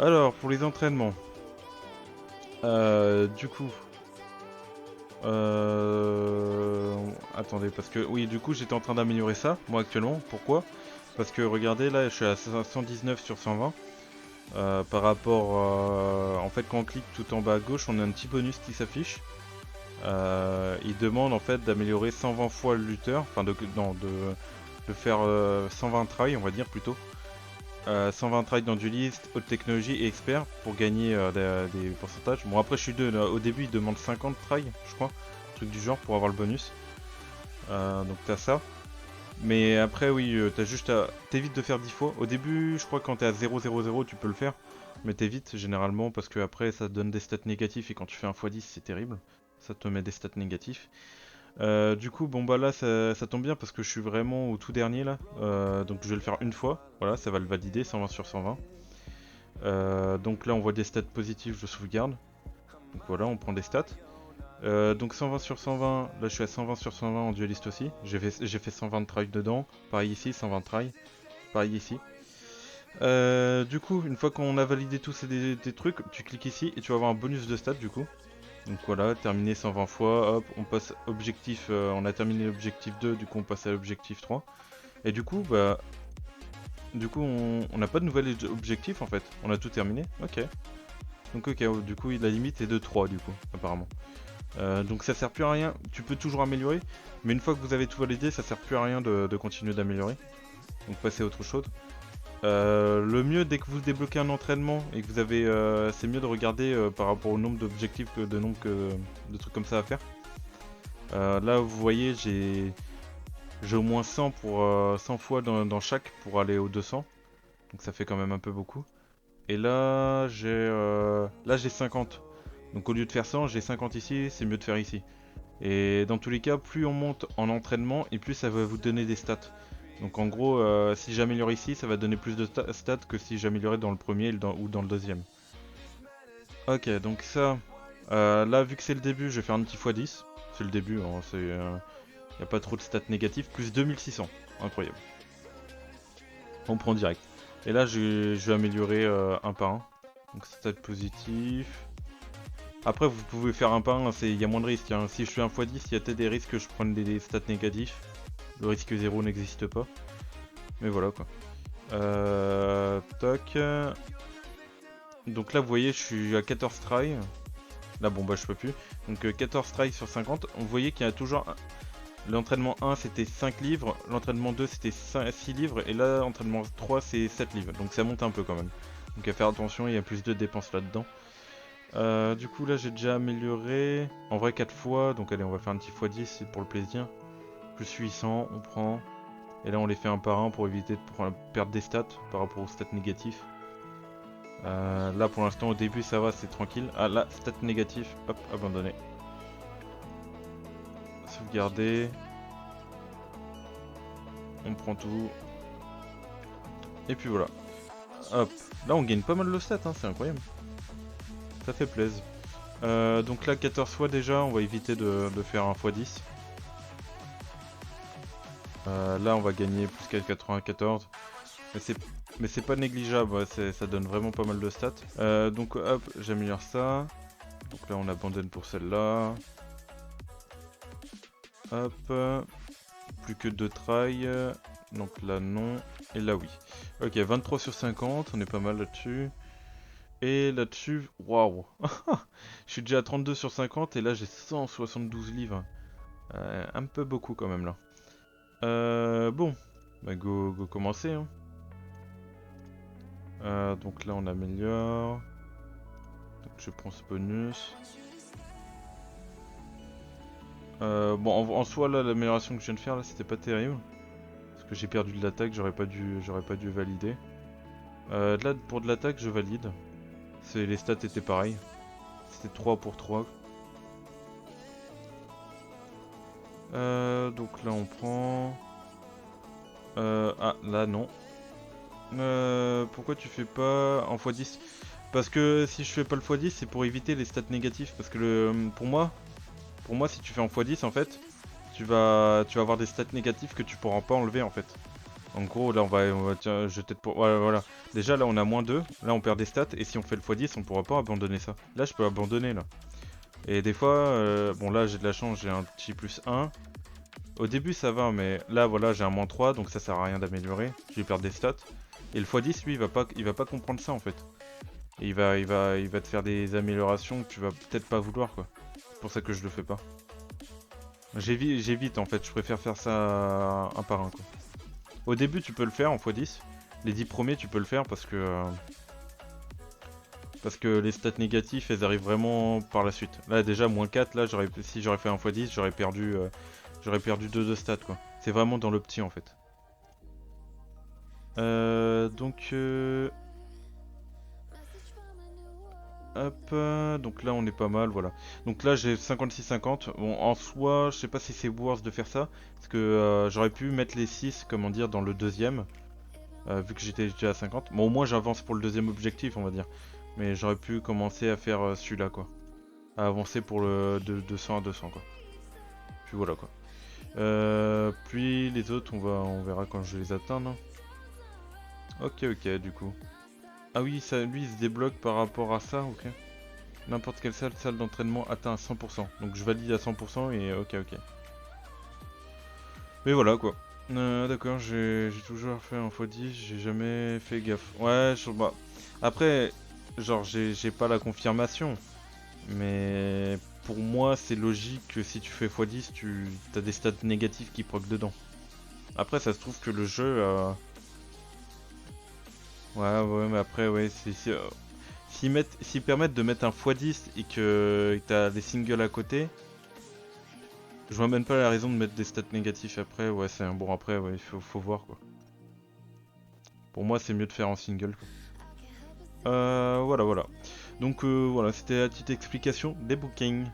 Alors, pour les entraînements, du coup, attendez, parce que oui, du coup, j'étais en train d'améliorer ça, moi actuellement. Pourquoi? Parce que regardez, là, je suis à 119 sur 120. Par rapport, en fait, quand on clique tout en bas à gauche, on a un petit bonus qui s'affiche. Il demande en fait d'améliorer 120 fois le lutteur, enfin non, de faire 120 tries, on va dire plutôt. 120 tries dans dueliste, haute technologie et expert pour gagner des pourcentages. Bon après je suis deux, là, au début il demande 50 tries, je crois, truc du genre pour avoir le bonus. Donc t'as ça. Mais après oui, t'as juste à... T'évites de faire 10 fois. Au début je crois que quand t'es à 0,00 tu peux le faire. Mais t'évites généralement parce que après ça te donne des stats négatifs et quand tu fais un x10 c'est terrible. Ça te met des stats négatifs. Du coup, bon bah là ça tombe bien parce que je suis vraiment au tout dernier là. Donc je vais le faire une fois. Voilà, ça va le valider, 120 sur 120. Donc là on voit des stats positives, je sauvegarde. Donc voilà, on prend des stats. Donc 120 sur 120, là je suis à 120 sur 120 en dueliste aussi. J'ai fait 120 de try dedans. Pareil ici, 120 try. Pareil ici. Du coup, une fois qu'on a validé tous des trucs, tu cliques ici et tu vas avoir un bonus de stats du coup. Donc voilà, terminé 120 fois, hop, on passe objectif, on a terminé l'objectif 2, du coup on passe à l'objectif 3. Et du coup on n'a pas de nouvel objectif en fait, on a tout terminé, ok. Donc ok, du coup la limite est de 3 du coup, apparemment. Donc ça sert plus à rien, tu peux toujours améliorer, mais une fois que vous avez tout validé, ça sert plus à rien de continuer d'améliorer. Donc passez à autre chose. Le mieux dès que vous débloquez un entraînement et que vous avez, c'est mieux de regarder par rapport au nombre d'objectifs que de trucs comme ça à faire. Là vous voyez j'ai au moins 100 pour 100 fois dans chaque pour aller au 200. Donc ça fait quand même un peu beaucoup. Et là j'ai 50. Donc au lieu de faire 100, j'ai 50 ici, c'est mieux de faire ici. Et dans tous les cas, plus on monte en entraînement et plus ça va vous donner des stats. Donc en gros, si j'améliore ici, ça va donner plus de stats que si j'améliorais dans le premier ou dans le deuxième. Ok, donc ça, là vu que c'est le début, je vais faire un petit x10. C'est le début, hein, y a pas trop de stats négatifs. Plus 2600, incroyable. On prend direct. Et là, je vais améliorer un par un. Donc stats positif. Après, vous pouvez faire un par un, il y a moins de risques. Hein. Si je fais un x10, il y a peut-être des risques que je prenne des stats négatifs. Le risque 0 n'existe pas. Mais voilà quoi. Toc. Donc là, vous voyez, je suis à 14 tries. Là, bon, bah, je peux plus. Donc 14 tries sur 50. Vous voyez qu'il y a toujours. L'entraînement 1 c'était 5 livres, l'entraînement 2 c'était 6 livres, et là, l'entraînement 3 c'est 7 livres. Donc ça monte un peu quand même. Donc à faire attention, il y a plus de dépenses là-dedans. Du coup, là, j'ai déjà amélioré. En vrai, 4 fois. Donc allez, on va faire un petit x10, c'est pour le plaisir. Plus 800, on prend. Et là, on les fait un par un pour éviter de perdre des stats par rapport aux stats négatifs. Là, pour l'instant, au début, ça va, c'est tranquille. Ah, là, stats négatifs, hop, abandonné. Sauvegarder. On prend tout. Et puis voilà. Hop. Là, on gagne pas mal de stats, hein, c'est incroyable. Ça fait plaisir. Donc là, 14 fois déjà, on va éviter de faire un x10. Là, on va gagner plus qu'à 94. Mais c'est pas négligeable, ouais, ça donne vraiment pas mal de stats. Donc hop, j'améliore ça. Donc là, on abandonne pour celle-là. Hop. Plus que 2 tries. Donc là, non. Et là, oui. Ok, 23 sur 50, on est pas mal là-dessus. Et là-dessus, waouh. Je suis déjà à 32 sur 50 et là j'ai 172 livres. Un peu beaucoup quand même là. Bon, bah go commencer. Hein. Donc là on améliore. Donc je prends ce bonus. Bon en soi là l'amélioration que je viens de faire là c'était pas terrible. Parce que j'ai perdu de l'attaque, j'aurais pas dû valider. Là pour de l'attaque je valide. Les stats étaient pareilles. C'était 3 pour 3. Donc là on prend... ah là non. Pourquoi tu fais pas en x10? Parce que si je fais pas le x10 c'est pour éviter les stats négatifs. Parce que pour moi si tu fais en x10 en fait, tu vas avoir des stats négatifs que tu pourras pas enlever en fait. En gros, là, tiens, je vais peut-être pour... Voilà, voilà. Déjà, là, on a -2. Là, on perd des stats. Et si on fait le x10, on pourra pas abandonner ça. Là, je peux abandonner, là. Et des fois, bon, là, j'ai de la chance, j'ai un petit +1. Au début, ça va, mais là, voilà, j'ai un -3, donc ça sert à rien d'améliorer. Je vais perdre des stats. Et le x10, lui, il va pas comprendre ça, en fait. Et il va te faire des améliorations que tu vas peut-être pas vouloir, quoi. C'est pour ça que je le fais pas. J'évite, en fait. Je préfère faire ça un par un, quoi. Au début, tu peux le faire en x10. Les 10 premiers, tu peux le faire parce que les stats négatifs, elles arrivent vraiment par la suite. Là, déjà, -4, là, si j'aurais fait un x10, j'aurais perdu 2 de stats, quoi. C'est vraiment dans le petit, en fait. Donc, hop, donc là, on est pas mal, voilà. Donc là, j'ai 56-50. Bon, en soi, je sais pas si c'est worth de faire ça, parce que j'aurais pu mettre les 6, comment dire, dans le deuxième. Vu que j'étais déjà à 50. Bon, au moins j'avance pour le deuxième objectif, on va dire. Mais j'aurais pu commencer à faire celui-là, quoi. À avancer pour le de 200 à 200, quoi. Puis voilà, quoi. Puis les autres, on verra quand je les atteins, non. Ok, ok, du coup. Ah oui, ça, lui, il se débloque par rapport à ça, ok. N'importe quelle salle d'entraînement atteint à 100%. Donc je valide à 100% et ok, ok. Mais voilà, quoi. D'accord, j'ai toujours fait un x10, j'ai jamais fait gaffe. Ouais, bah, après, genre, j'ai pas la confirmation, mais pour moi, c'est logique que si tu fais x10, tu as des stats négatifs qui proc dedans. Après, ça se trouve que le jeu. Ouais, ouais, mais après, ouais, s'ils permettent de mettre un x10 et que t'as des singles à côté, je vois même pas la raison de mettre des stats négatifs après. Ouais, c'est un bon après, ouais, faut voir, quoi. Pour moi, c'est mieux de faire en single, quoi. Voilà, voilà. Donc voilà, c'était la petite explication des bookings.